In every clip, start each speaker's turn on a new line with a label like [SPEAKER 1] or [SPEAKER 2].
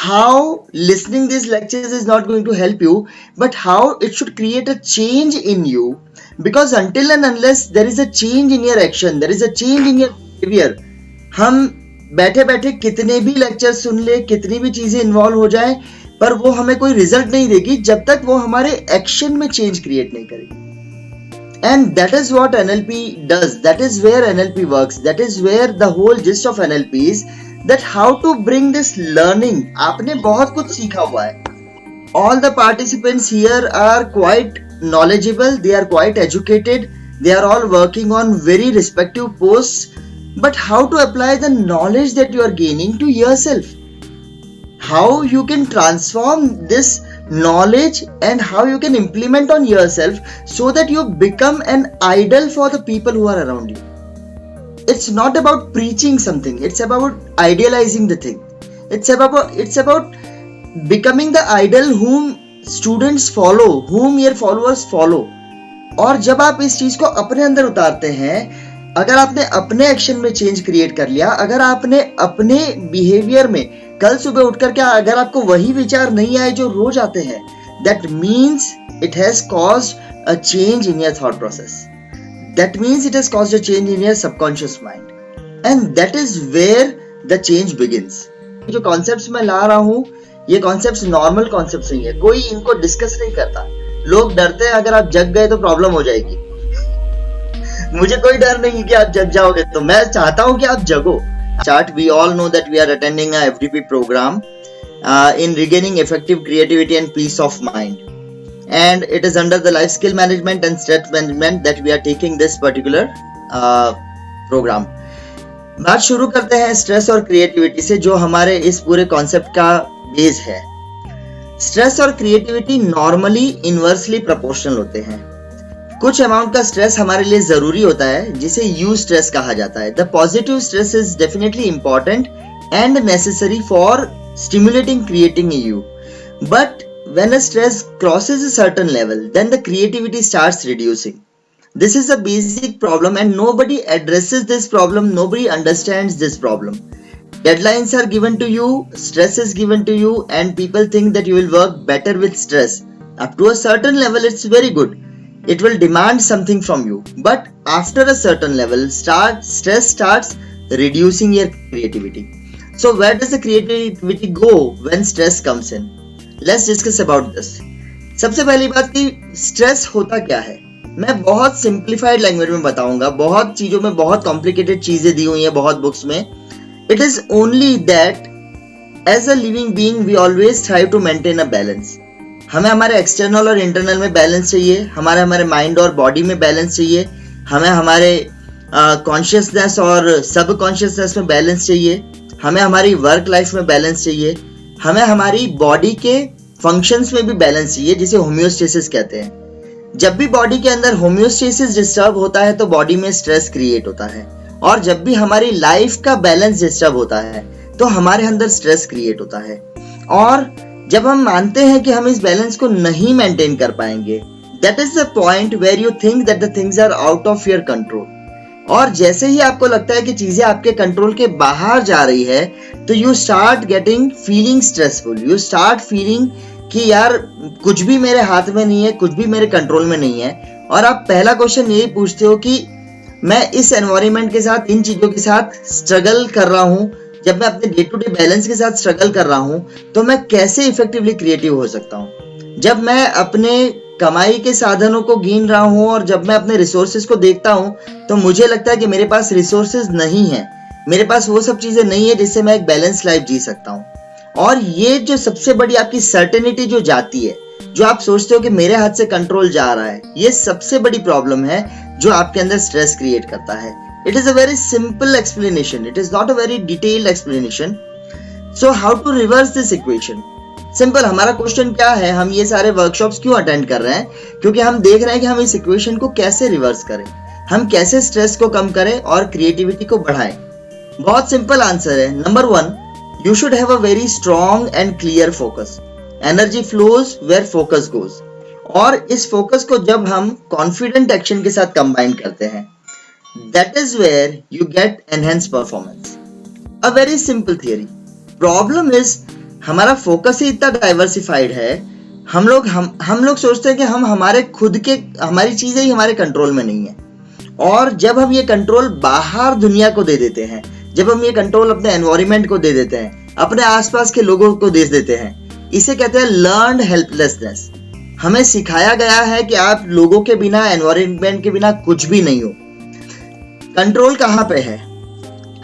[SPEAKER 1] how listening these lectures is not going to help you, but how it should create a change in you. Because until and unless there is a change in your action, there is a change in your behavior, हम बैठे बैठे कितने भी lecture सुन ले, कितनी भी चीजें involve हो जाए, पर वो हमें कोई रिजल्ट नहीं देगी जब तक वो हमारे एक्शन में चेंज क्रिएट नहीं करेगी. And that is what NLP does. That is where NLP works. That is where the whole gist of NLP is, that how to bring this learning. आपने बहुत कुछ सीखा हुआ है. All the participants here are quite knowledgeable. They are quite educated. They are all working on very respective posts. But how to apply the knowledge that you are gaining to yourself? How you can transform this knowledge and how you can implement on yourself so that you become an idol for the people who are around you. It's not about preaching something, it's about idealizing the thing. It's about becoming the idol whom students follow, whom your followers follow. और जब आप इस चीज को अपने अंदर उतारते हैं, अगर आपने अपने एक्शन में चेंज क्रिएट कर लिया, अगर आपने अपने बिहेवियर में कल सुबह उठकर क्या अगर आपको वही विचार नहीं आए जो रोज आते हैं, that means it has caused a change in your thought process. That means it has caused a change in your subconscious mind. And that is where the change begins. जो कॉन्सेप्ट्स मैं ला रहा हूँ, ये कॉन्सेप्ट्स नॉर्मल कॉन्सेप्ट्स नहीं है, कोई इनको discuss नहीं करता. लोग डरते हैं अगर आप जग गए तो प्रॉब्लम हो जाएगी. मुझे कोई डर नहीं कि आप जग जाओगे, तो मैं चाहता हूँ कि आप जगो. We all know that we are attending a FDP program in regaining effective creativity and peace of mind, and it is under the life skill management and stress management that we are taking this particular program. बात शुरू करते हैं stress और creativity से, जो हमारे इस पूरे कॉन्सेप्ट का बेस है. स्ट्रेस और क्रिएटिविटी नॉर्मली इनवर्सली प्रोपोर्शनल होते हैं. कुछ अमाउंट का स्ट्रेस हमारे लिए जरूरी होता है, जिसे यू स्ट्रेस कहा जाता है. The positive stress is definitely important and necessary for stimulating creating you, but when a stress crosses a certain level, then the creativity starts reducing. This is a basic problem and nobody addresses this problem, nobody understands this problem. Deadlines are given to you, stress is given to you, and people think that you will work better with stress. Up to a certain level it's very good. It will demand something from you. But after a certain level, stress starts reducing your creativity. So where does the creativity go when stress comes in? Let's discuss about this. सबसे पहली बात कि stress होता क्या है, मैं बहुत simplified language में बताऊंगा. बहुत चीजों में बहुत कॉम्प्लिकेटेड चीजें दी हुई हैं बहुत बुक्स में. It is only that as a living being we always try to maintain a balance. हमें हमारे एक्सटर्नल और इंटरनल में बैलेंस चाहिए, हमारे माइंड और बॉडी में बैलेंस चाहिए, हमें हमारे कॉन्शियसनेस और सब कॉन्शियसनेस में बैलेंस चाहिए, हमें हमारी वर्क लाइफ में बैलेंस चाहिए, हमें हमारी बॉडी के फंक्शंस में भी बैलेंस चाहिए, जिसे होम्योस्टेसिस कहते हैं. जब भी बॉडी के अंदर होम्योस्टेसिस डिस्टर्ब होता है तो बॉडी में स्ट्रेस क्रिएट होता है, और जब भी हमारी लाइफ का बैलेंस डिस्टर्ब होता है तो हमारे अंदर स्ट्रेस क्रिएट होता है. और जब हम मानते हैं कि हम इस बैलेंस को नहीं मेंटेन कर पाएंगे, that is the point where you think that the things are out of your control. और जैसे ही आपको लगता है कि चीजें आपके कंट्रोल के बाहर जा रही है, तो you start getting feeling stressful. You start feeling कि यार कुछ भी मेरे हाथ में नहीं है, कुछ भी मेरे कंट्रोल में नहीं है. और आप पहला क्वेश्चन यही पूछते हो कि मैं इस एनवायरनमेंट के साथ, इन चीजों के साथ स्ट्रगल कर रहा हूँ, जब मैं अपने डे टू डे बैलेंस के साथ स्ट्रगल कर रहा हूँ, तो मैं कैसे इफेक्टिवली क्रिएटिव हो सकता हूँ. जब मैं अपने कमाई के साधनों को गिन रहा हूँ और जब मैं अपने रिसोर्सेज को देखता हूँ, तो मुझे लगता है कि मेरे पास रिसोर्सेज नहीं है, मेरे पास वो सब चीजें नहीं है जिससे मैं एक बैलेंस लाइफ जी सकता हूँ. और ये जो सबसे बड़ी आपकी सर्टेनिटी जो जाती है, जो आप सोचते हो कि मेरे हाथ से कंट्रोल जा रहा है, ये सबसे बड़ी प्रॉब्लम है जो आपके अंदर स्ट्रेस क्रिएट करता है. It is a very simple explanation, it is not a very detailed explanation. So how to reverse this equation? Simple. हमारा क्वेश्चन क्या है, हम ये सारे वर्कशॉप्स क्यों अटेंड कर रहे हैं? क्योंकि हम देख रहे हैं कि हम इस इक्वेशन को कैसे रिवर्स करें, हम कैसे स्ट्रेस को कम करें और क्रिएटिविटी को बढ़ाएं. बहुत सिंपल आंसर है. Number 1, you should have a very strong and clear focus. Energy flows where focus goes. और इस फोकस को जब हम कॉन्फिडेंट एक्शन के साथ कंबाइन करते हैं, that is where you get enhanced performance. A very simple theory. Problem is हमारा फोकस ही इतना डाइवर्सिफाइड है, हम लोग सोचते हैं कि हम हमारे खुद के हमारी चीजें ही हमारे कंट्रोल में नहीं है। और जब हम ये कंट्रोल बाहर दुनिया को दे देते हैं, जब हम ये कंट्रोल अपने एनवायरनमेंट को दे देते हैं, अपने आसपास के लोगों को दे देते हैं, इसे कहते हैं लर्न्ड हेल्पलेसनेस। हमें सिखाया गया है कि आप लोगों के बिना, एनवायरनमेंट के बिना कुछ भी नहीं हो। कंट्रोल कहाँ पे है?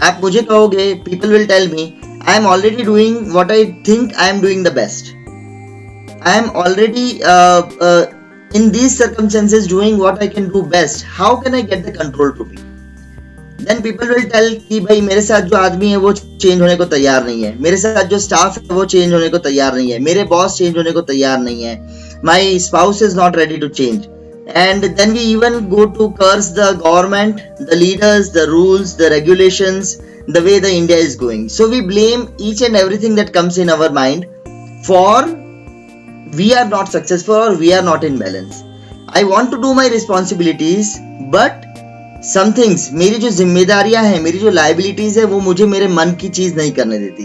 [SPEAKER 1] आप मुझे कहोगे, people will tell me, I am already doing what I think I am doing the best, I am already in these circumstances doing what I can do best, how can I get the control to be? Then people will tell कि भाई मेरे साथ जो आदमी है वो change होने को तैयार नहीं है, मेरे साथ जो स्टाफ है वो चेंज होने को तैयार नहीं है, मेरे बॉस चेंज होने को तैयार नहीं है, my spouse is not ready to change. And then we even go to curse the government, the leaders, the rules, the regulations, the way the India is going. So we blame each and everything that comes in our mind for we are not successful or we are not in balance. I want to do my responsibilities, but some things, मेरी जो जिम्मेदारियां हैं, मेरी जो liabilities है, वो मुझे मेरे मन की चीज नहीं करने देती।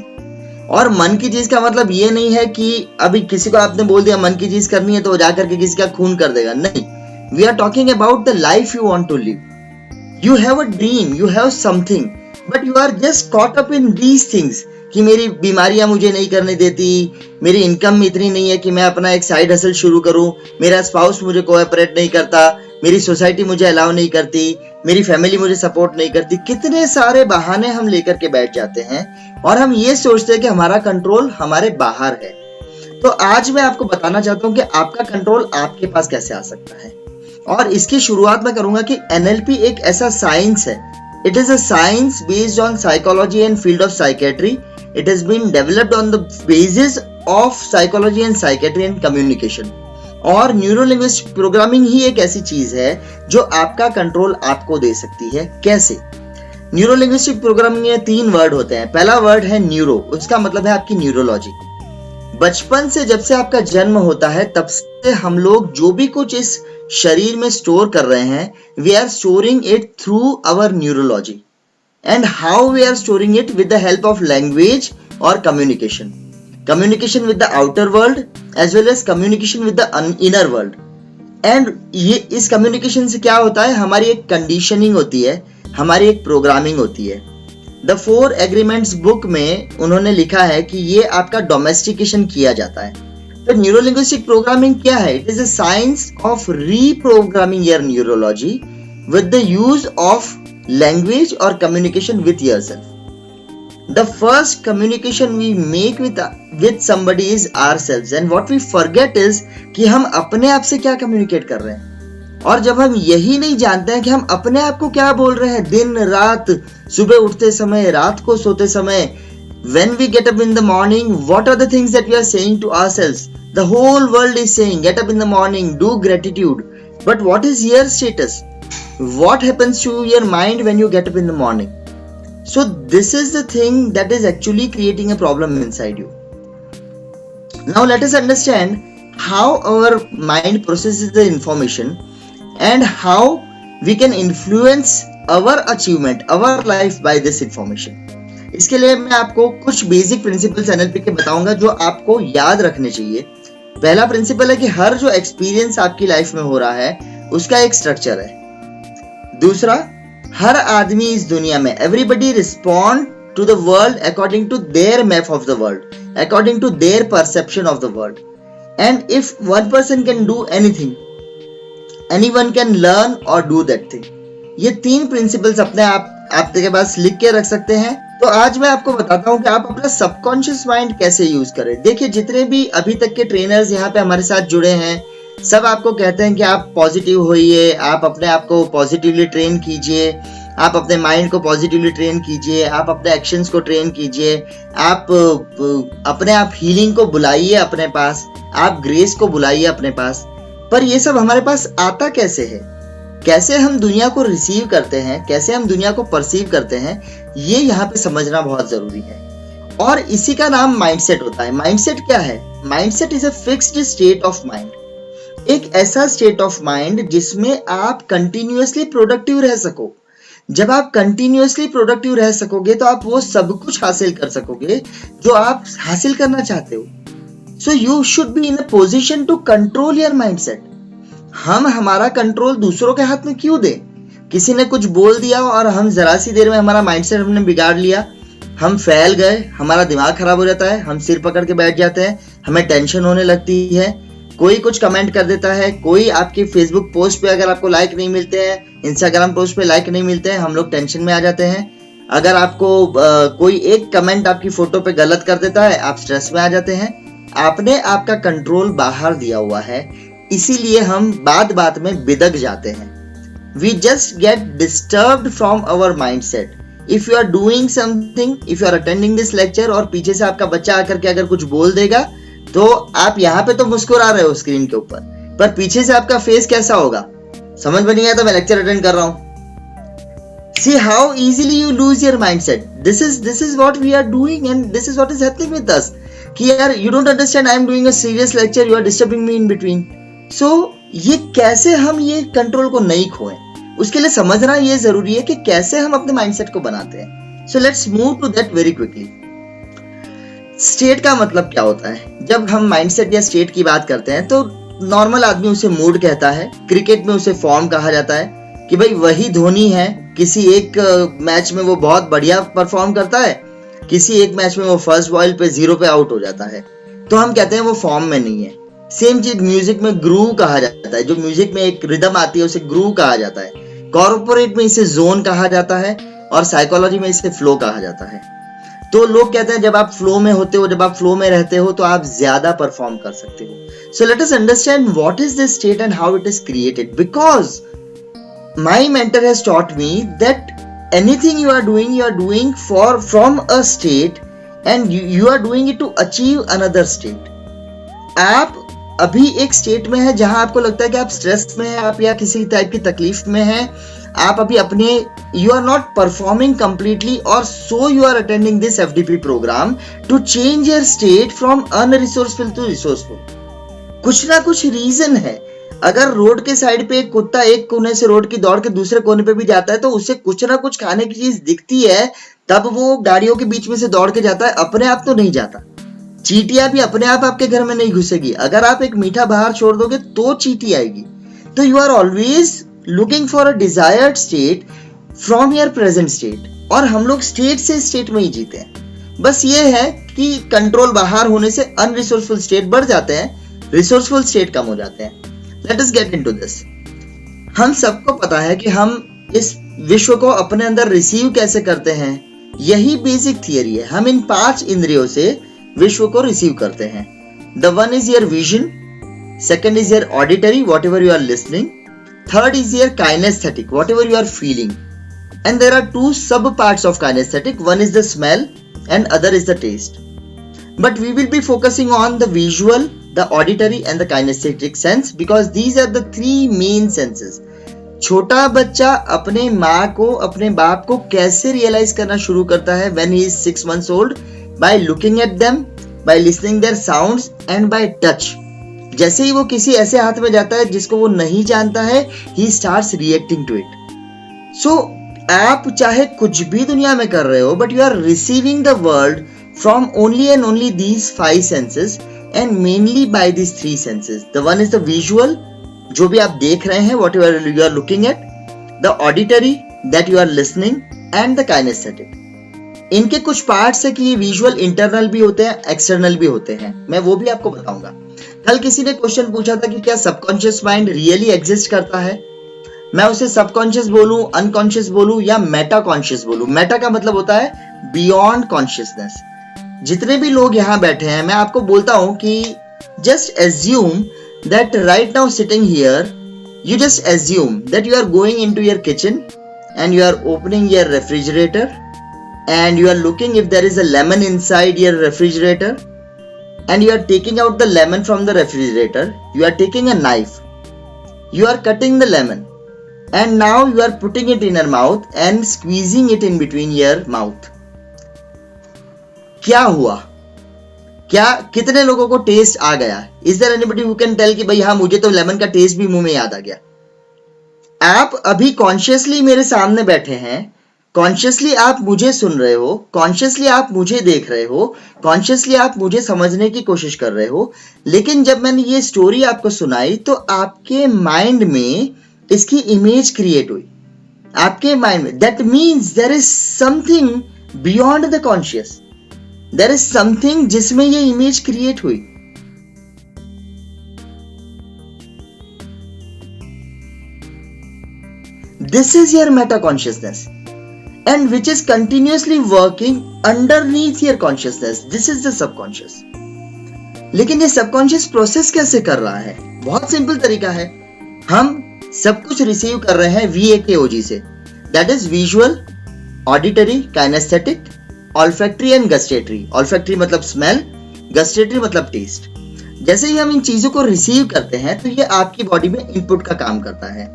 [SPEAKER 1] और मन की चीज का मतलब ये नहीं है कि अभी किसी को आपने बोल दिया मन की चीज करनी है तो जाकर के किसी का खून कर देगा, नहीं। We are talking about the life you want to live. You have a dream, you have something, but you are just caught up in these things कि मेरी बीमारियां मुझे नहीं करने देती, मेरी इनकम इतनी नहीं है कि मैं अपना एक साइड हसल शुरू करूं, मेरा स्पाउस मुझे कोऑपरेट नहीं करता, मेरी सोसाइटी मुझे अलाउ नहीं करती, मेरी फैमिली मुझे सपोर्ट नहीं करती। कितने सारे बहाने हम लेकर के बैठ जाते हैं और हम ये सोचते हैं कि हमारा कंट्रोल हमारे बाहर है। तो आज मैं आपको बताना चाहता हूं कि आपका कंट्रोल आपके पास कैसे आ सकता है। और इसकी शुरुआत मैं करूंगा कि एनएलपी एक ऐसा साइंस है। It is a science based on psychology and field of psychiatry. It has been developed on the basis of psychology and psychiatry and communication. और न्यूरो लिंग्विस्टिक प्रोग्रामिंग ही एक ऐसी चीज है जो आपका कंट्रोल आपको दे सकती है। कैसे? न्यूरो लिंग्विस्टिक प्रोग्रामिंग में 3 वर्ड होते हैं। पहला वर्ड है न्यूरो, उसका मतलब है आपकी न्यूरोलॉजी। बचपन से जब से आपका जन्म होता है तब से हम लोग जो भी कुछ इस शरीर में स्टोर कर रहे हैं, we are storing it through our neurology. And how we are storing it with the help of language or communication with the outer world as well as communication with the inner world. And ये इस communication से क्या होता है, हमारी एक conditioning होती है, हमारी एक programming होती है. The 4 agreements book में उन्होंने लिखा है कि ये आपका domestication किया जाता है. तो न्यूरोलिंग्विस्टिक प्रोग्रामिंग क्या है? It is a science of reprogramming your neurology with the use of language or communication with yourself. The first communication we make with somebody is ourselves, and what we forget is कि हम अपने आप से क्या communicate कर रहे हैं। और जब हम यही नहीं जानते हैं कि हम अपने आप को क्या बोल रहे हैं दिन रात, सुबह उठते समय, रात को सोते समय, when we get up in the morning, what are the things that we are saying to ourselves? The whole world is saying get up in the morning, do gratitude, but what is your status? What happens to your mind when you get up in the morning? So this is the thing that is actually creating a problem inside you. Now let us understand how our mind processes the information and how we can influence our achievement, our life by this information. इसके लिए मैं आपको कुछ basic principles NLP के बताऊंगा जो आपको याद रखने चाहिए। पहला प्रिंसिपल है कि हर जो एक्सपीरियंस आपकी लाइफ में हो रहा है उसका एक स्ट्रक्चर है। दूसरा, हर आदमी इस दुनिया में, everybody respond to the world according to their map of the world, according to their perception of the world. And if one person can do anything, anyone can learn और डू दैट थिंग. ये 3 principles अपने आप आपके पास लिख के रख सकते हैं. तो आज मैं आपको बताता हूँ कि आप अपना सबकॉन्शियस माइंड कैसे यूज करें. देखिए, जितने भी अभी तक के ट्रेनर्स यहाँ पे हमारे साथ जुड़े हैं, सब आपको कहते हैं कि आप पॉजिटिव होइए, आप अपने आप को पॉजिटिवली ट्रेन कीजिए, आप अपने माइंड को पॉजिटिवली ट्रेन कीजिए, आप अपने एक्शंस को ट्रेन कीजिए, आप अपने आप हीलिंग को बुलाइए अपने पास, आप ग्रेस को बुलाइए अपने पास. पर ये सब हमारे पास आता कैसे है? कैसे हम दुनिया को रिसीव करते हैं, कैसे हम दुनिया को परसीव करते हैं, ये यहाँ पे समझना बहुत जरूरी है. और इसी का नाम माइंडसेट होता है. माइंडसेट क्या है? Mindset is a fixed state of mind. एक ऐसा स्टेट ऑफ माइंड जिसमें आप कंटिन्यूअसली प्रोडक्टिव रह सको, जब आप कंटिन्यूअसली प्रोडक्टिव रह सकोगे तो आप वो सब कुछ हासिल कर सकोगे जो आप हासिल करना चाहते हो. So you should be in a position to control your mindset. हम हमारा कंट्रोल दूसरों के हाथ में क्यों दें? किसी ने कुछ बोल दिया और हम जरा सी देर में हमारा माइंडसेट हमने बिगाड़ लिया, हम फैल गए, हमारा दिमाग खराब हो जाता है, हम सिर पकड़ के बैठ जाते हैं, हमें टेंशन होने लगती है. कोई कुछ कमेंट कर देता है, कोई आपकी फेसबुक पोस्ट पे अगर आपको लाइक नहीं मिलते हैं, इंस्टाग्राम पोस्ट पे लाइक नहीं मिलते हैं, हम लोग टेंशन में आ जाते हैं. अगर आपको कोई एक कमेंट आपकी फोटो पे गलत कर देता है, आप स्ट्रेस में आ जाते हैं. आपने आपका कंट्रोल बाहर दिया हुआ है, इसीलिए हम बात में बिदक जाते हैं. We just get disturbed from our mindset. If you are doing something, if you are attending this lecture और पीछे से आपका बच्चा आकर के अगर कुछ बोल देगा, तो आप यहाँ पे तो मुस्कुरा रहे हो स्क्रीन के ऊपर, पर पीछे से आपका फेस कैसा होगा? समझ में नहीं आया तो मैं लेक्चर अटेंड कर रहा हूँ. See how easily you lose your mindset. This is what we are doing and this is what is happening with us. कि यार you don't understand, I am doing a serious lecture, you are disturbing me in between. So ये कैसे हम ये control को नहीं खोएं, उसके लिए समझना ये जरूरी है कि कैसे हम अपने माइंडसेट को बनाते हैं. So let's move to that very quickly. State का मतलब क्या होता है? जब हम माइंडसेट या स्टेट की बात करते हैं तो नॉर्मल आदमी उसे मूड कहता है, क्रिकेट में उसे फॉर्म कहा जाता है कि भाई वही धोनी है, किसी एक मैच में वो बहुत बढ़िया परफॉर्म करता है, किसी एक मैच में वो फर्स्ट बॉल पे 0 पे आउट हो जाता है, तो हम कहते हैं वो फॉर्म में नहीं है. सेम चीज म्यूजिक में ग्रूव कहा जाता है. जो म्यूजिक में एक रिदम आती है उसे ग्रूव कहा जाता है. कॉर्पोरेट में इसे जोन कहा जाता है और साइकोलॉजी में इसे फ्लो कहा जाता है. तो लोग कहते हैं जब आप फ्लो में होते हो, जब आप फ्लो में रहते हो तो आप ज्यादा परफॉर्म कर सकते हो. So let us understand what is this state and how it is created. Because my mentor has taught me that anything you are doing for from a state and you are doing it to achieve another state. आप अभी एक state में है जहां आपको लगता है कि आप स्ट्रेस में हैं, आप या किसी टाइप की तकलीफ में हैं, आप अभी अपने you are not performing completely, और so you are attending this FDP program to change your state from unresourceful to resourceful. कुछ ना कुछ रीजन है. अगर रोड के साइड पे एक कुत्ता एक कोने से रोड की दौड़ के दूसरे कोने पे भी जाता है तो उससे कुछ ना कुछ खाने की चीज दिखती है, तब वो गाड़ियों के बीच में से दौड़ के जाता है, अपने आप तो नहीं जाता. चींटियां भी अपने आप आपके घर में नहीं घुसेगी. अगर आप एक मीठा बाहर छोड़ दोगे तो चींटी आएगी. तो you are always looking for a desired state from your present state. और हम लोग स्टेट से स्टेट में ही जीते हैं. बस ये है कि कंट्रोल बाहर होने से अनरिसोर्सफुल स्टेट बढ़ जाते हैं, रिसोर्सफुल स्टेट कम हो जाते हैं. Let us get into this. हम सबको पता है कि हम इस विश्व को अपने अंदर रिसीव कैसे करते हैं. यही बेसिक थियरी है. हम इन 5 इंद्रियों से विश्व को रिसीव करते हैं. The one is your vision, second is your auditory, whatever you are listening, third is your kinesthetic, whatever you are feeling, and there are 2 sub parts of kinesthetic. One is the smell and other is the taste. But we will be focusing on the visual, the auditory and the kinesthetic sense because these are the 3 main senses. छोटा बच्चा अपने माँ को, अपने बाप को कैसे realise करना शुरू करता है when he is 6 months old? By looking at them, by listening their sounds and by touch. जैसे ही वो किसी ऐसे हाथ में जाता है जिसको वो नहीं जानता है, he starts reacting to it. So आप चाहे कुछ भी दुनिया में कर रहे हो, but you are receiving the world from only and only these 5 senses and mainly by these 3 senses. The one is the visual, जो भी आप देख रहे हैं, what you are looking at, the auditory that you are listening and the kinesthetic. इनके कुछ parts है कि ये विजुअल इंटरनल भी होते हैं, एक्सटर्नल भी होते हैं. मैं वो भी आपको बताऊंगा. कल किसी ने क्वेश्चन पूछा था कि क्या सबकॉन्शियस माइंड रियली एग्जिस्ट करता है. मैं उसे सबकॉन्शियस बोलूं, अनकॉन्शियस बोलूं या मेटा कॉन्शियस बोलूं. मेटा का मतलब होता है बियॉन्ड कॉन्शियसनेस. जितने भी लोग यहाँ बैठे हैं, मैं आपको बोलता हूं कि just assume that right now sitting here, you just assume that you are going into your kitchen and you are opening your refrigerator and you are looking if there is a lemon inside your refrigerator and you are taking out the lemon from the refrigerator. You are taking a knife, you are cutting the lemon and now you are putting it in your mouth and squeezing it in between your mouth. क्या हुआ? क्या कितने लोगों को test आ गया? Is there anybody who can tell कि भाई हाँ मुझे तो लेमन का टेस्ट भी मुंह में याद आ गया? आप अभी कॉन्शियसली मेरे सामने बैठे हैं, कॉन्शियसली आप मुझे सुन रहे हो, कॉन्शियसली आप मुझे देख रहे हो, कॉन्शियसली आप मुझे समझने की कोशिश कर रहे हो, लेकिन जब मैंने ये स्टोरी आपको सुनाई तो आपके माइंड में इसकी इमेज क्रिएट हुई, आपके माइंड में। That means there is something beyond the conscious, there is something जिसमें ये इमेज क्रिएट हुई। This is your meta consciousness, and which is continuously working underneath your consciousness. This is the subconscious. लेकिन ये subconscious process कैसे कर रहा है? बहुत सिंपल तरीका है। हम सब कुछ रिसीव कर रहे हैं VAKOG से, that is visual, auditory, kinesthetic, olfactory and gustatory. Olfactory मतलब स्मेल, गस्टेटरी मतलब टेस्ट। जैसे ही हम इन चीजों को रिसीव करते हैं तो ये आपकी बॉडी में इनपुट का काम करता है।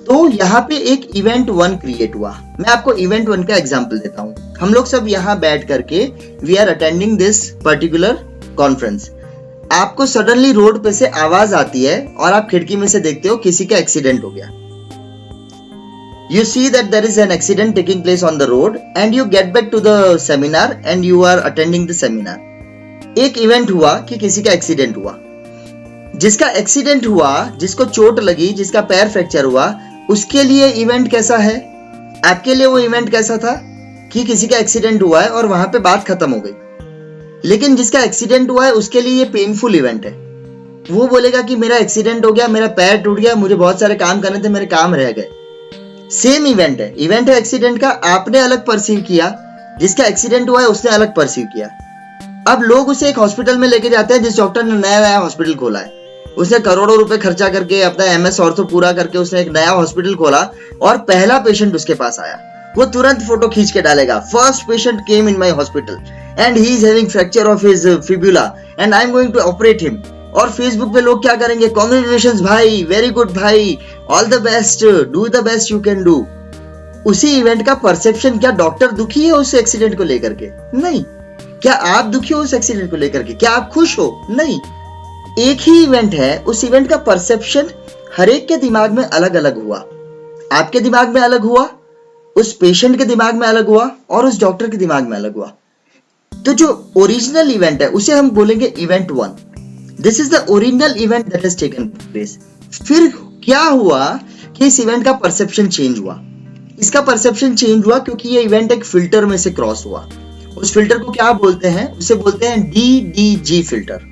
[SPEAKER 1] तो यहाँ पे एक इवेंट 1 क्रिएट हुआ। मैं आपको इवेंट 1 का एग्जांपल देता हूँ। हम लोग सब यहाँ बैठ करके we are attending this particular conference. आपको सडनली रोड पे से आवाज आती है और आप खिड़की में से देखते हो किसी का एक्सीडेंट हो गया। You see that there is an accident taking place on the road and you get back to the seminar and you are attending the seminar. एक इवेंट हुआ कि किसी का एक्सीडेंट हुआ। जिसका एक्सीडेंट हुआ, जिसको चोट लगी, जिसका पैर फ्रैक्चर हुआ, उसके लिए इवेंट कैसा है? आपके लिए वो इवेंट कैसा था कि किसी का एक्सीडेंट हुआ है और वहां पे बात खत्म हो गई। लेकिन जिसका एक्सीडेंट हुआ है उसके लिए ये पेनफुल इवेंट है। वो बोलेगा कि मेरा एक्सीडेंट हो गया, मेरा पैर टूट गया, मुझे बहुत सारे काम करने थे, मेरे काम रह गए। सेम इवेंट है, इवेंट है एक्सीडेंट का, आपने अलग परसीव किया, जिसका एक्सीडेंट हुआ है उसने अलग परसीव किया। अब लोग उसे एक हॉस्पिटल में लेके जाते हैं जिस डॉक्टर ने नया हॉस्पिटल खोला है। उसने करोड़ों रुपए खर्चा करके अपना MS ऑर्थो पूरा करके उसने एक नया हॉस्पिटल खोला और पहला पेशेंट उसके पास आया, वो तुरंत फोटो खींच के डालेगा, first patient came in my hospital and he is having fracture of his fibula and I am going to operate him. और फेसबुक पे लोग क्या करेंगे? कांग्रेचुलेशंस भाई, वेरी गुड भाई, all the best, do the best you can do. उसी event का perception, क्या डॉक्टर दुखी है उस एक्सीडेंट को लेकर के? नहीं। क्या आप दुखी हो उस एक्सीडेंट को लेकर के? क्या आप खुश हो? नहीं। एक ही इवेंट है, उस इवेंट का परसेप्शन हर एक के दिमाग में अलग अलग हुआ। आपके दिमाग में अलग हुआ, उस पेशेंट के दिमाग में अलग हुआ और उस डॉक्टर के दिमाग में अलग हुआ। तो जो ओरिजिनल इवेंट है उसे हम बोलेंगे event 1। This is the original event that has taken place. फिर क्या हुआ कि इस इवेंट का परसेप्शन चेंज हुआ। इसका परसेप्शन चेंज हुआ क्योंकि ये इवेंट एक फिल्टर में से क्रॉस हुआ। उस फिल्टर को क्या बोलते हैं? उसे बोलते हैं DDG फिल्टर।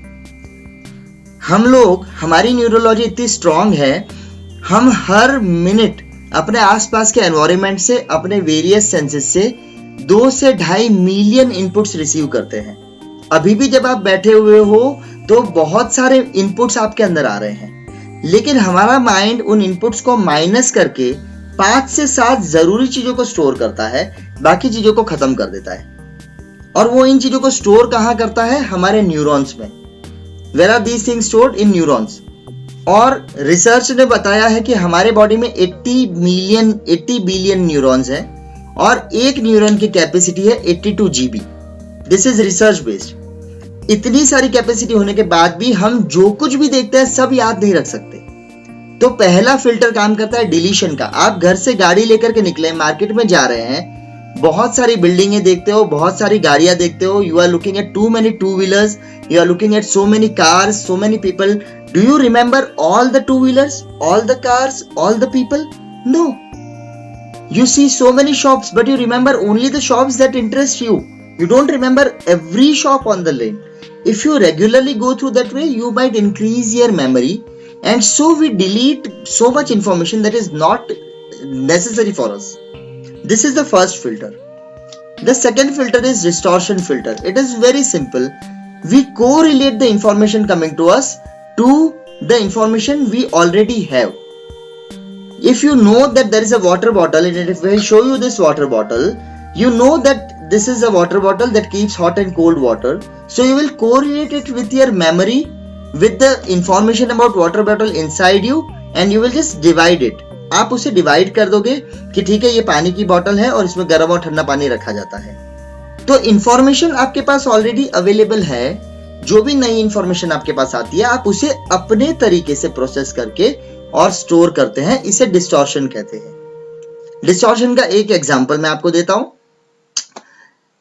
[SPEAKER 1] हम लोग, हमारी न्यूरोलॉजी इतनी स्ट्रांग है, हम हर मिनट अपने आसपास के एनवायरनमेंट से, अपने वेरियस सेंसेस से 2 से 2.5 मिलियन इनपुट्स रिसीव करते हैं। अभी भी जब आप बैठे हुए हो तो बहुत सारे इनपुट्स आपके अंदर आ रहे हैं, लेकिन हमारा माइंड उन इनपुट्स को माइनस करके 5 से 7 जरूरी चीजों को स्टोर करता है, बाकी चीजों को खत्म कर देता है। और वो इन चीजों को स्टोर कहाँ करता है? हमारे न्यूरॉन्स में। Where are these things stored? In neurons. और रिसर्च ने बताया है कि हमारे बॉडी में 80 बिलियन न्यूरॉन्स हैं और एक न्यूरॉन की कैपेसिटी है 82 GB। This is research based. इतनी सारी कैपेसिटी होने के बाद भी हम जो कुछ भी देखते हैं सब याद नहीं रख सकते। तो पहला फिल्टर काम करता है डिलीशन का। आप घर से गाड़ी लेकर के निकले, मार्केट में जा रहे हैं, बहुत सारी बिल्डिंगें देखते हो, बहुत सारी गाड़ियां देखते हो, you are looking at too many two wheelers, you are looking at so many cars, so many people. Do you remember all the two wheelers, all the cars, all the people? No. You see so many shops, but you remember only the shops that interest you. You don't remember every shop on the lane. If you regularly go through that way, you might increase your memory, and so we delete so much information that is not necessary for us. This is the first filter. The second filter is distortion filter. It is very simple. We correlate the information coming to us to the information we already have. If you know that there is a water bottle, and if I show you this water bottle, you know that this is a water bottle that keeps hot and cold water. So you will correlate it with your memory, with the information about water bottle inside you, and you will just divide it. आप उसे divide कर दोगे कि ठीक है ये पानी की बोतल है और इसमें गर्म और ठंडा पानी रखा जाता है। तो इंफॉर्मेशन आपके पास ऑलरेडी अवेलेबल है। जो भी नई इंफॉर्मेशन आपके पास आती है आप उसे अपने तरीके से प्रोसेस करके और स्टोर करते हैं, इसे डिस्टॉर्शन कहते हैं। डिस्टॉर्शन का एक एग्जांपल मैं आपको देता हूं।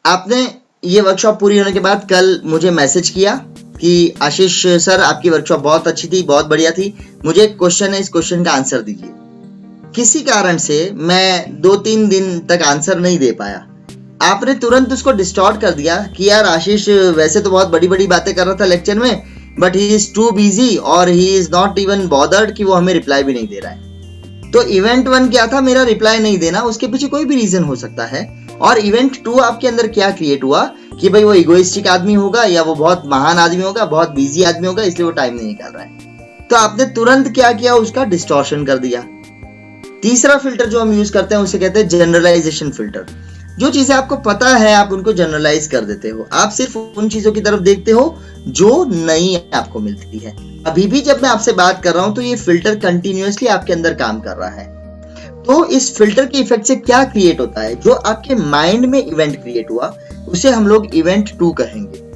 [SPEAKER 1] आपने ये वर्कशॉप पूरी होने के बाद कल मुझे मैसेज किया कि आशीष सर आपकी वर्कशॉप बहुत अच्छी थी, बहुत बढ़िया थी, मुझे एक क्वेश्चन है, इस क्वेश्चन का आंसर दीजिए। किसी कारण से मैं 2-3 दिन तक आंसर नहीं दे पाया। आपने तुरंत उसको डिस्टॉर्ट कर दिया कि यार आशीष वैसे तो बहुत बड़ी बड़ी बातें कर रहा था लेक्चर में, but he is too busy और he is not even bothered कि वो हमें रिप्लाई भी नहीं दे रहा है। तो इवेंट 1 क्या था? मेरा रिप्लाई नहीं देना। उसके पीछे कोई भी रीजन हो सकता है। और इवेंट 2 आपके अंदर क्या क्रिएट हुआ कि भाई वो इगोइस्टिक आदमी होगा, या वो बहुत महान आदमी होगा, बहुत बिजी आदमी होगा, इसलिए वो टाइम नहीं निकाल रहा है। तो आपने तुरंत क्या किया? उसका डिस्टॉर्शन कर दिया। तीसरा फिल्टर जो हम यूज करते हैं उसे कहते हैं जनरलाइजेशन फिल्टर। जो चीजें आपको पता है आप उनको जनरलाइज कर देते हो। आप सिर्फ उन चीजों की तरफ देखते हो जो नई आपको मिलती है। अभी भी जब मैं आपसे बात कर रहा हूं तो ये फिल्टर कंटिन्यूअसली आपके अंदर काम कर रहा है। तो इस फिल्टर के इफेक्ट से क्या क्रिएट होता है? जो आपके माइंड में इवेंट क्रिएट हुआ उसे हम लोग इवेंट 2 कहेंगे।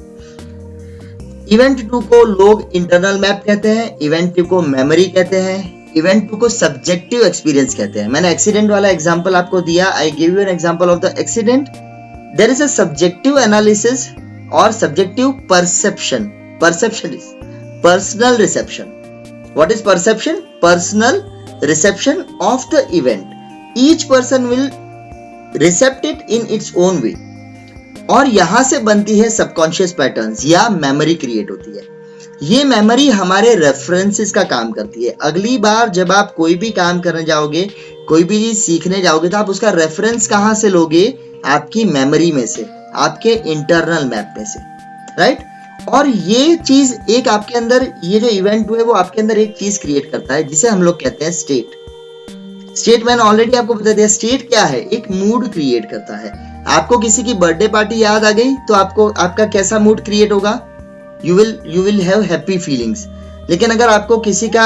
[SPEAKER 1] इवेंट 2 को लोग इंटरनल मैप कहते हैं, इवेंट 2 को मेमोरी कहते हैं, इवेंट 2 को सब्जेक्टिव एक्सपीरियंस कहते हैं। मैंने एक्सीडेंट वाला एग्जांपल आपको दिया। I give you an example of the accident. There is a subjective analysis और subjective perception. Perception is personal reception. What is perception? Personal reception of the event. Each person will recept it in its own way. और यहां से बनती है subconscious patterns या memory create होती है। ये मेमोरी हमारे रेफरेंसेस का काम करती है। अगली बार जब आप कोई भी काम करने जाओगे, कोई भी चीज सीखने जाओगे, तो आप उसका रेफरेंस कहां से लोगे? आपकी मेमोरी में से, आपके इंटरनल मैप में से, राइट? और ये चीज एक आपके अंदर, ये जो इवेंट हुए वो आपके अंदर एक चीज क्रिएट करता है जिसे हम लोग कहते हैं स्टेट। स्टेट मैंने ऑलरेडी आपको बता दिया। स्टेट क्या है? एक मूड क्रिएट करता है। आपको किसी की बर्थडे पार्टी याद आ गई तो आपको आपका कैसा मूड क्रिएट होगा? You will have happy feelings। लेकिन अगर आपको किसी का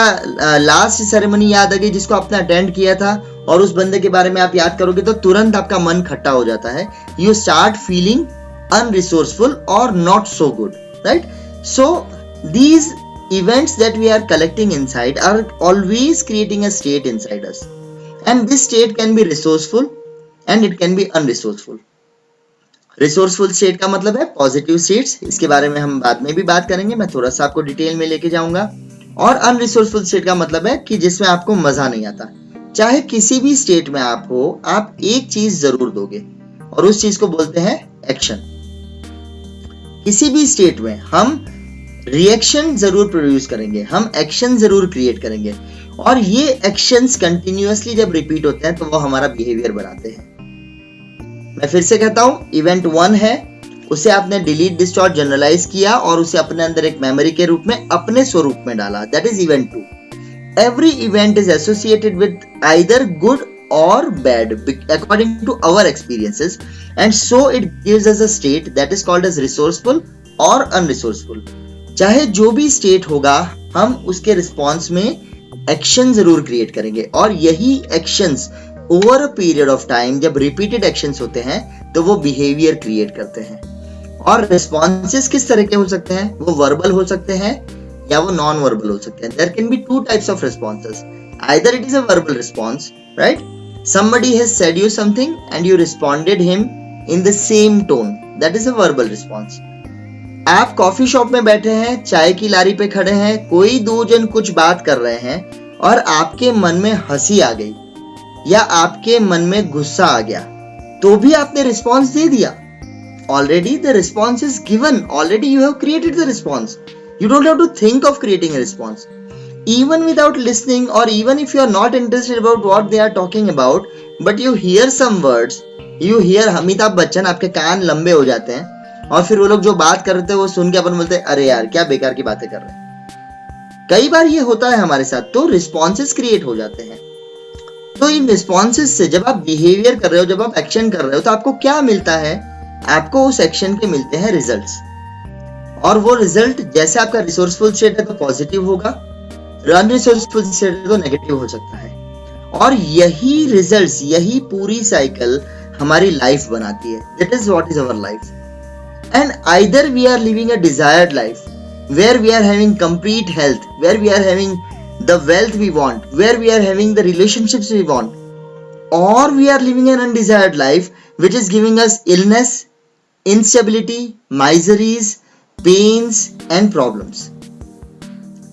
[SPEAKER 1] लास्ट सेरेमनी याद आ गई जिसको आपने अटेंड किया था और उस बंदे के बारे में आप याद करोगे तो तुरंत आपका मन खट्टा हो जाता है। You start feeling unresourceful or not so good, right? So these events that we are collecting inside are always creating a state inside us, and this state can be resourceful and it can be unresourceful। Resourceful state का मतलब है positive states, इसके बारे में हम बाद में भी बात करेंगे, मैं थोड़ा सा आपको डिटेल में लेके जाऊंगा। और अनरिसोर्सफुल स्टेट का मतलब है कि जिसमें आपको मजा नहीं आता। चाहे किसी भी स्टेट में आप हो, आप एक चीज जरूर दोगे और उस चीज को बोलते हैं एक्शन। किसी भी स्टेट में हम रिएक्शन जरूर प्रोड्यूस करेंगे, हम एक्शन जरूर क्रिएट करेंगे, और ये एक्शंस कंटिन्यूअसली जब रिपीट होते हैं तो वो हमारा बिहेवियर बनाते हैं। मैं फिर से कहता हूं, इवेंट 1 है, उसे आपने डिलीट, डिस्टॉर्ट, जनरलाइज किया और उसे अपने अंदर एक मेमोरी के रूप में, अपने स्वरूप में डाला। That is event 2। Every event is associated with either good और bad according to our experiences, and so it gives us a state that is called as resourceful और अनरिसोर्सफुल। चाहे जो भी स्टेट होगा, हम उसके रिस्पॉन्स में एक्शन जरूर क्रिएट करेंगे, और यही actions over a period of time, जब रिपीटेड एक्शंस होते हैं तो वो बिहेवियर क्रिएट करते हैं। और रिस्पॉन्सेस किस तरह के हो सकते हैं? वो वर्बल हो सकते हैं या वो नॉन वर्बल हो सकते हैं। There can be 2 types of responses. Either it is a verbal response, right? Somebody has said you something and you responded him in the same tone, that is a verbal response. आप coffee shop में बैठे हैं, चाय की लारी पे खड़े हैं, कोई 2 जन कुछ बात कर रहे हैं और आपके मन में हंसी आ गई या आपके मन में गुस्सा आ गया, तो भी आपने रिस्पॉन्स दे दिया। Already the response is given, already you have created the response. You don't have to think of creating a response. Even without listening, or even if you are not interested about what they are talking about, but you hear some words, you hear Amitabh Bachchan, आपके कान लंबे हो जाते हैं और फिर वो लोग जो बात कर रहे थे वो सुन के अपन बोलते हैं अरे यार क्या बेकार की बातें कर रहे हैं। कई बार ये होता है हमारे साथ, तो रिस्पॉन्सेस क्रिएट हो जाते हैं। तो इन रिस्पॉन्सेस से जब आप बिहेवियर कर रहे हो, जब आप एक्शन कर रहे हो, तो आपको क्या मिलता है? आपको उस एक्शन के मिलते हैं रिजल्ट्स, और वो रिजल्ट जैसे आपका रिसोर्सफुल स्टेट है तो पॉजिटिव होगा, अनरिसोर्सफुल स्टेट है तो नेगेटिव हो सकता है। और यही रिजल्ट्स, यही पूरी साइकिल हमारी लाइफ बनाती है। That is what is our life. And either we are living a desired life where we are having complete health, where we are having the wealth we want, where we are having the relationships we want, or we are living an undesired life which is giving us illness, instability, miseries, pains and problems.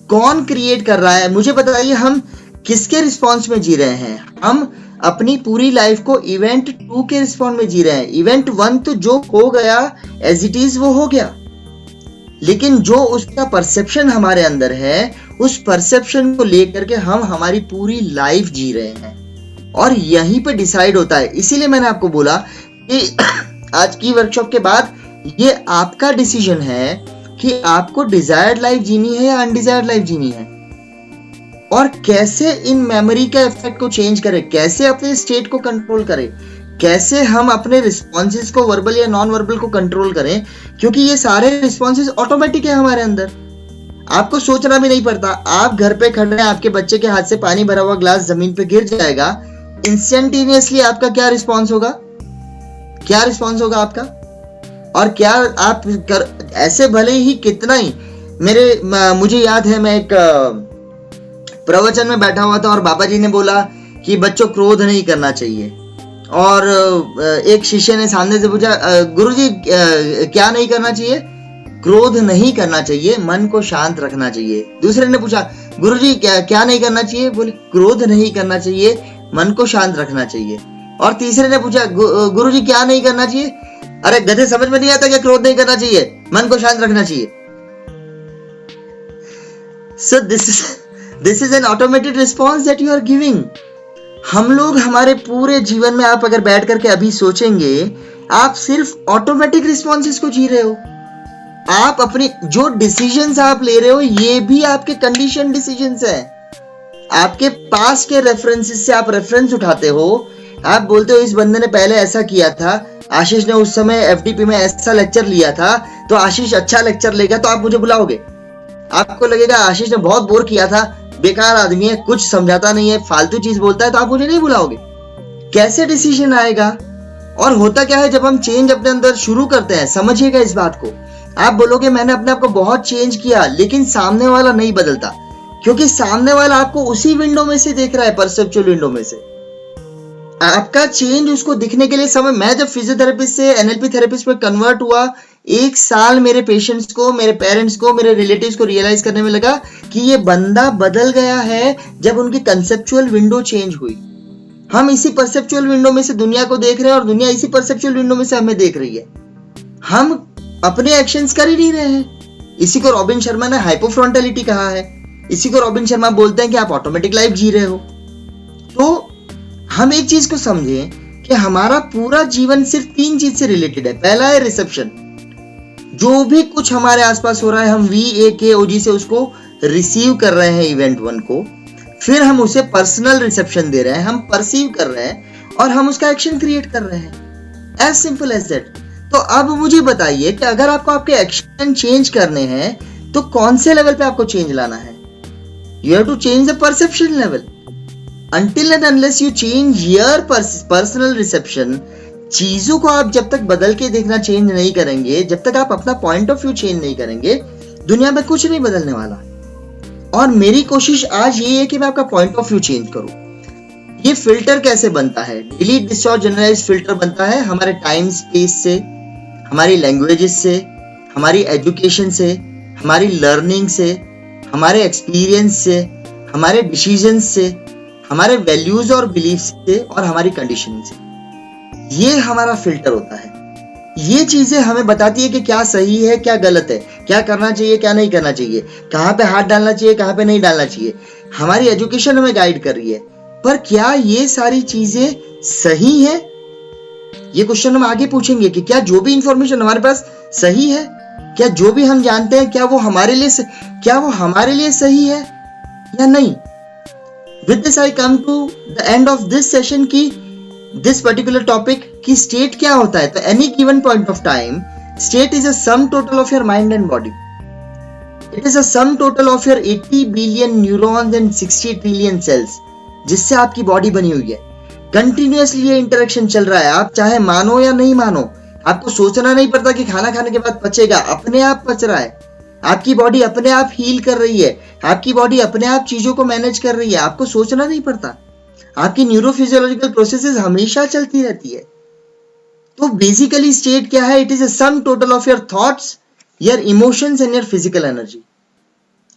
[SPEAKER 1] कौन create कर रहा है? मुझे बताइए, हम किसके response में जी रहे हैं? हम अपनी पूरी लाइफ को इवेंट 2 के रिस्पॉन्स में जी रहे हैं. इवेंट 1 तो जो हो गया एज इट इज वो हो गया, लेकिन जो उसका परसेप्शन हमारे अंदर है, उस परसेप्शन को लेकर के हम हमारी पूरी लाइफ जी रहे हैं और यहीं पे डिसाइड होता है. इसीलिए मैंने आपको बोला कि आज की वर्कशॉप के बाद ये आपका डिसीजन है कि आपको डिजायर्ड लाइफ जीनी है या अनडिजायर्ड लाइफ जीनी है, और कैसे इन मेमोरी के इफेक्ट को चेंज करें, कैसे अपने स्टेट को कंट्रोल करें, कैसे हम अपने रिस्पॉन्सेज को वर्बल या नॉन वर्बल को कंट्रोल करें, क्योंकि ये सारे रिस्पॉन्सेज ऑटोमेटिक है हमारे अंदर. आपको सोचना भी नहीं पड़ता. आप घर पे खड़े हैं, आपके बच्चे के हाथ से पानी भरा हुआ ग्लास जमीन पे गिर जाएगा, इंस्टेंटेनियसली आपका क्या रिस्पॉन्स होगा? क्या रिस्पॉन्स होगा आपका? और क्या आप ऐसे भले ही कितना ही मुझे याद है, मैं एक प्रवचन में बैठा हुआ था और बाबा जी ने बोला कि बच्चों क्रोध नहीं करना चाहिए, और एक शिष्य ने सामने से पूछा, गुरुजी क्या नहीं करना चाहिए? क्रोध नहीं करना चाहिए, मन को शांत रखना चाहिए. दूसरे ने पूछा, गुरुजी क्या नहीं करना चाहिए? बोले क्रोध नहीं करना चाहिए, मन को शांत रखना चाहिए. और तीसरे ने पूछा, गुरुजी क्या नहीं करना चाहिए? अरे गधे, समझ में नहीं आता क्या? क्रोध नहीं करना चाहिए, मन को शांत रखना चाहिए. So this is an automated response that you are giving. हम लोग हमारे पूरे जीवन में, आप अगर बैठ करके अभी सोचेंगे, आप सिर्फ ऑटोमेटिक रिस्पॉन्सेस को जी रहे हो. आप अपने जो डिसीजंस आप ले रहे हो, ये भी आपके कंडीशन डिसीजंस है. आपके पास के रेफरेंसेस से आप रेफरेंस उठाते हो. आप बोलते हो इस बंदे ने पहले ऐसा किया था, आशीष ने उस समय एफडीपी में ऐसा लेक्चर लिया था, तो आशीष अच्छा लेक्चर लेगा तो आप मुझे बुलाओगे. आपको लगेगा आशीष ने बहुत बोर किया था, बेकार आदमी है, कुछ समझाता नहीं है, फालतू चीज बोलता है, तो आप मुझे नहीं बुलाओगे. कैसे डिसीजन आएगा? और होता क्या है, जब हम चेंज अपने अंदर शुरू करते हैं, समझिएगा इस बात को, आप बोलोगे मैंने अपने आप को बहुत चेंज किया, लेकिन सामने वाला नहीं बदलता, क्योंकि सामने वाला आपको उसी विंडो में से देख रहा है, परसेप्चुअल विंडो में से. आपका चेंज उसको दिखने के लिए समय. मैं जब फिजियोथेरेपिस्ट से एनएलपी थेरेपिस्ट में कन्वर्ट हुआ, 1 साल मेरे पेशेंट्स को, मेरे पेरेंट्स को, मेरे रिलेटिव्स को रियलाइज करने में लगा कि ये बंदा बदल गया है जब उनकी कंसेप्चुअल विंडो चेंज हुई. हम इसी परसेप्चुअल विंडो में से दुनिया को देख रहे हैं और दुनिया इसी परसेप्चुअल विंडो में से हमें देख रही है. हम अपने एक्शंस कर ही नहीं रहे हैं. इसी को रॉबिन शर्मा ने हाइपोफ्रंटलिटी कहा है. इसी को रॉबिन शर्मा बोलते हैं कि आप ऑटोमेटिक लाइफ जी रहे हो. तो हम एक चीज को समझें कि हमारा पूरा जीवन सिर्फ 3 चीज से रिलेटेड है. पहला है रिसेप्शन. जो भी कुछ हमारे आसपास हो रहा है, हम VAKOG से उसको रिसीव कर रहे हैं, इवेंट 1 को. फिर हम उसे पर्सनल रिसेप्शन दे रहे हैं, हम परसीव कर रहे हैं और हम उसका एक्शन क्रिएट कर रहे हैं. As simple as that. तो अब मुझे बताइए कि अगर आपको आपके एक्शन चेंज करने हैं तो कौन से लेवल पे आपको चेंज लाना है? You have to change the perception level. Until and unless you change your personal reception, चीजों को आप जब तक बदल के देखना चेंज नहीं करेंगे, जब तक आप अपना पॉइंट ऑफ व्यू चेंज नहीं करेंगे, दुनिया में कुछ नहीं बदलने वाला. और मेरी कोशिश आज ये है कि मैं आपका पॉइंट ऑफ व्यू चेंज करूं. ये फिल्टर कैसे बनता है? डिलीट, डिस्टॉर्ट, जनरलाइज फिल्टर बनता है हमारे टाइम स्पेस से, हमारी लैंग्वेजेस से, हमारी एजुकेशन से, हमारी लर्निंग से, हमारे एक्सपीरियंस से, हमारे डिसीजंस से, हमारे वैल्यूज और बिलीफ से, और हमारी कंडीशनिंग से. ये हमारा फिल्टर होता है. ये चीजें हमें बताती है कि क्या सही है, क्या गलत है, क्या करना चाहिए, क्या नहीं करना चाहिए, कहाँ पे हाथ डालना चाहिए, कहाँ पे नहीं डालना चाहिए. हमारी एजुकेशन हमें गाइड कर रही है. पर क्या ये सारी चीजें सही है? ये क्वेश्चन हम आगे पूछेंगे कि क्या जो भी इंफॉर्मेशन हमारे पास सही है, क्या जो भी हम जानते हैं, क्या वो हमारे लिए सही है या नहीं. With this I come to the end of this session की this particular topic की state क्या होता है. तो any given point of time, state is a sum total of your mind and body. It is a sum total of your 80 billion neurons and 60 trillion cells, जिससे आपकी body बनी हुई है. कंटिन्यूअसली ये इंटरेक्शन चल रहा है. आप चाहे मानो या नहीं मानो, आपको सोचना नहीं पड़ता कि खाना खाने के बाद पचेगा, अपने आप पच रहा है. आपकी बॉडी अपने आप हील कर रही है, आपकी बॉडी अपने आप चीजों को मैनेज कर रही है, आपको सोचना नहीं पड़ता। आपकी न्यूरोफिजियोलॉजिकल प्रोसेसेस हमेशा चलती रहती है। तो बेसिकली स्टेट क्या है? It is a sum total of your thoughts, your emotions and your physical energy.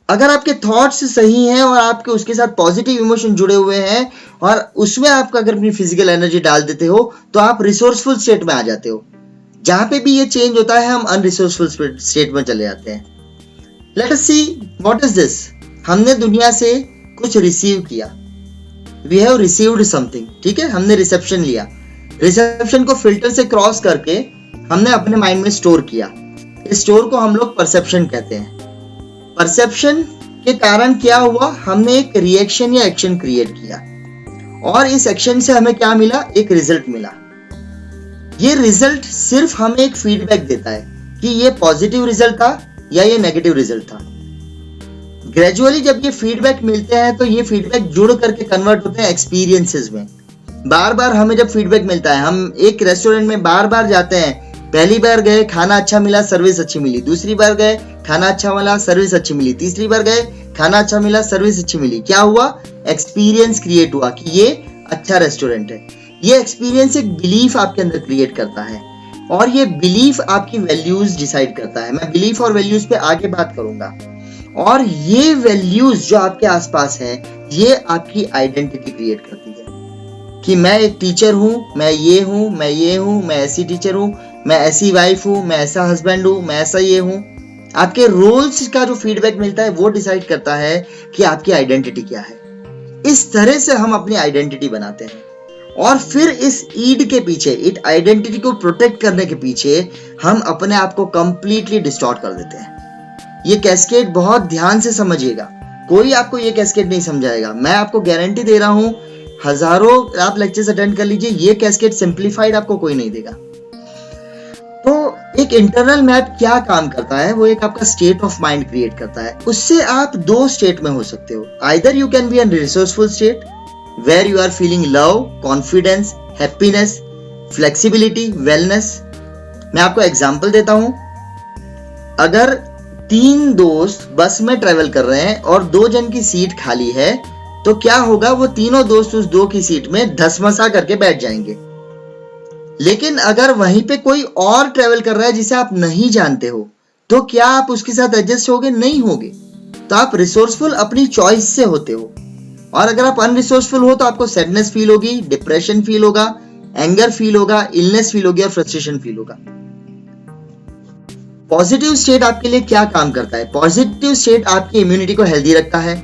[SPEAKER 1] अगर आपके थॉट्स सही हैं और आपके उसके साथ पॉजिटिव इमोशन जुड़े हुए हैं और उसमें आप अगर अपनी फिजिकल एनर्जी डाल देते हो तो आप रिसोर्सफुल स्टेट में आ जाते हो। जहां पे भी ये चेंज होता है हम अनरिसोर्सफुल स्टेट में चले जाते हैं। Let us see what is this. हमने दुनिया से कुछ रिसीव किया, वी हैव रिसीव्ड समथिंग, ठीक है, हमने रिसेप्शन लिया। रिसेप्शन को फिल्टर से क्रॉस करके हमने अपने माइंड में स्टोर किया। इस स्टोर को हम लोग परसेप्शन कहते हैं। परसेप्शन के कारण क्या हुआ? हमने एक रिएक्शन या एक्शन क्रिएट किया और इस एक्शन से हमें क्या मिला? एक रिजल्ट मिला। ये रिजल्ट सिर्फ हमें एक फीडबैक देता है कि ये पॉजिटिव रिजल्ट था या ये नेगेटिव रिजल्ट था। ग्रेजुअली जब ये फीडबैक मिलते हैं तो ये फीडबैक जुड़ करके कन्वर्ट होते हैं एक्सपीरियंसेस में। बार बार हमें जब फीडबैक मिलता है, हम एक रेस्टोरेंट में बार बार जाते हैं, पहली बार गए खाना अच्छा मिला, सर्विस अच्छी मिली, दूसरी बार गए खाना अच्छा मिला, सर्विस अच्छी मिली, तीसरी बार गए खाना अच्छा मिला, सर्विस अच्छी मिली। क्या हुआ? एक्सपीरियंस क्रिएट हुआ कि ये अच्छा रेस्टोरेंट है। ये एक्सपीरियंस एक बिलीफ आपके अंदर क्रिएट करता है और ये बिलीफ आपकी वैल्यूज डिसाइड करता है। मैं बिलीफ और वैल्यूज पे आगे बात करूंगा। और ये वैल्यूज जो आपके आसपास है ये आपकी आइडेंटिटी क्रिएट करती है कि मैं एक टीचर हूं, मैं ये हूं, मैं ये हूं, मैं ऐसी टीचर हूं, मैं ऐसी वाइफ हूं, मैं ऐसा हस्बैंड हूं, मैं ऐसा ये हूं। आपके रोल्स का जो फीडबैक मिलता है वो डिसाइड करता है कि आपकी आइडेंटिटी क्या है। इस तरह से हम अपनी आइडेंटिटी बनाते हैं और फिर इस ईड के पीछे, इट आइडेंटिटी को प्रोटेक्ट करने के पीछे हम अपने आप को कंप्लीटली डिस्टॉर्ट कर देते हैं। ये कैस्केड बहुत ध्यान से समझिएगा, कोई आपको ये कैस्केड नहीं समझाएगा। मैं आपको गारंटी दे रहा हूं, हजारों आप लेक्चर्स अटेंड कर लीजिए, ये कैस्केड सिंप्लीफाइड आपको कोई नहीं देगा। तो एक इंटरनल मैप क्या काम करता है? वो एक आपका स्टेट ऑफ माइंड क्रिएट करता है। उससे आप दो स्टेट में हो सकते हो। Either you can be an resourceful state where you are feeling love, confidence, happiness, flexibility, wellness. मैं आपको एग्जांपल देता हूं। अगर 3 दोस्त बस में ट्रेवल कर रहे हैं और 2 जन की सीट खाली है तो क्या होगा? वो तीनों दोस्त उस 2 की सीट में धसमसा करके बैठ जाएंगे। लेकिन अगर वहीं पे कोई और ट्रेवल कर रहा है जिसे आप नहीं जानते हो तो क्या आप उसके साथ एडजस्ट होगे? नहीं होगे। तो आप रिसोर्सफुल अपनी चॉइस से होते हो और अगर आप अनरिसोर्सफुल हो तो आपको सैडनेस फील होगी, डिप्रेशन फील होगा, एंगर फील होगा, इलनेस फील होगी और फ्रस्ट्रेशन फील होगा। पॉजिटिव स्टेट आपके लिए क्या काम करता है? पॉजिटिव स्टेट आपकी इम्यूनिटी को हेल्दी रखता है,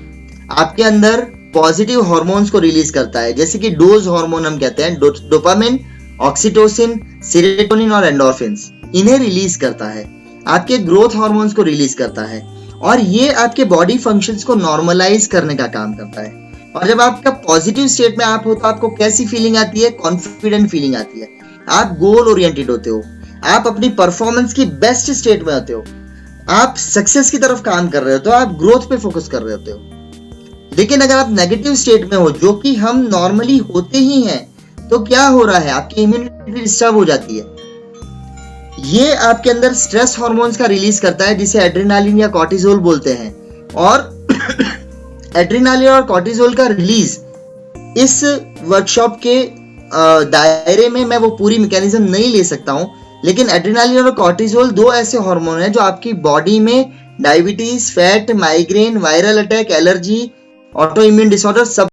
[SPEAKER 1] आपके अंदर पॉजिटिव हार्मोन्स को रिलीज करता है, जैसे कि डोज हार्मोन हम कहते हैं, डोपामिन, ऑक्सीटोसिन, सेरोटोनिन और एंडोर्फिन्स, इन्हें रिलीज करता है। आपके ग्रोथ हार्मोन्स को रिलीज करता है और ये आपके बॉडी फंक्शंस को नॉर्मलाइज करने का काम करता है। और जब आपका पॉजिटिव स्टेट में आप हो तो आपको कैसी फीलिंग आती है? कॉन्फिडेंट फीलिंग आती है। आप गोल ओरिएंटेड होते हो, आप अपनी परफॉर्मेंस की बेस्ट स्टेट में होते हो, आप सक्सेस की तरफ काम कर रहे हो, तो आप ग्रोथ पे फोकस कर रहे होते हो। लेकिन अगर आप नेगेटिव स्टेट में हो, जो कि हम नॉर्मली होते ही हैं, तो क्या हो रहा है? आपकी इम्यूनिटी डिस्टर्ब हो जाती है। ये आपके अंदर स्ट्रेस हार्मोन्स का रिलीज करता है जिसे एड्रेनालिन या कॉर्टिसोल बोलते हैं। और एड्रेनालिन और कॉर्टिसोल का रिलीज इस वर्कशॉप के दायरे में मैं वो पूरी मैकेनिज्म नहीं ले सकता हूं, लेकिन एड्रेनालिन और कॉर्टिसोल 2 ऐसे हार्मोन हैं जो आपकी बॉडी में diabetes, fat, migraine, viral attack, allergy, auto immune disorder सब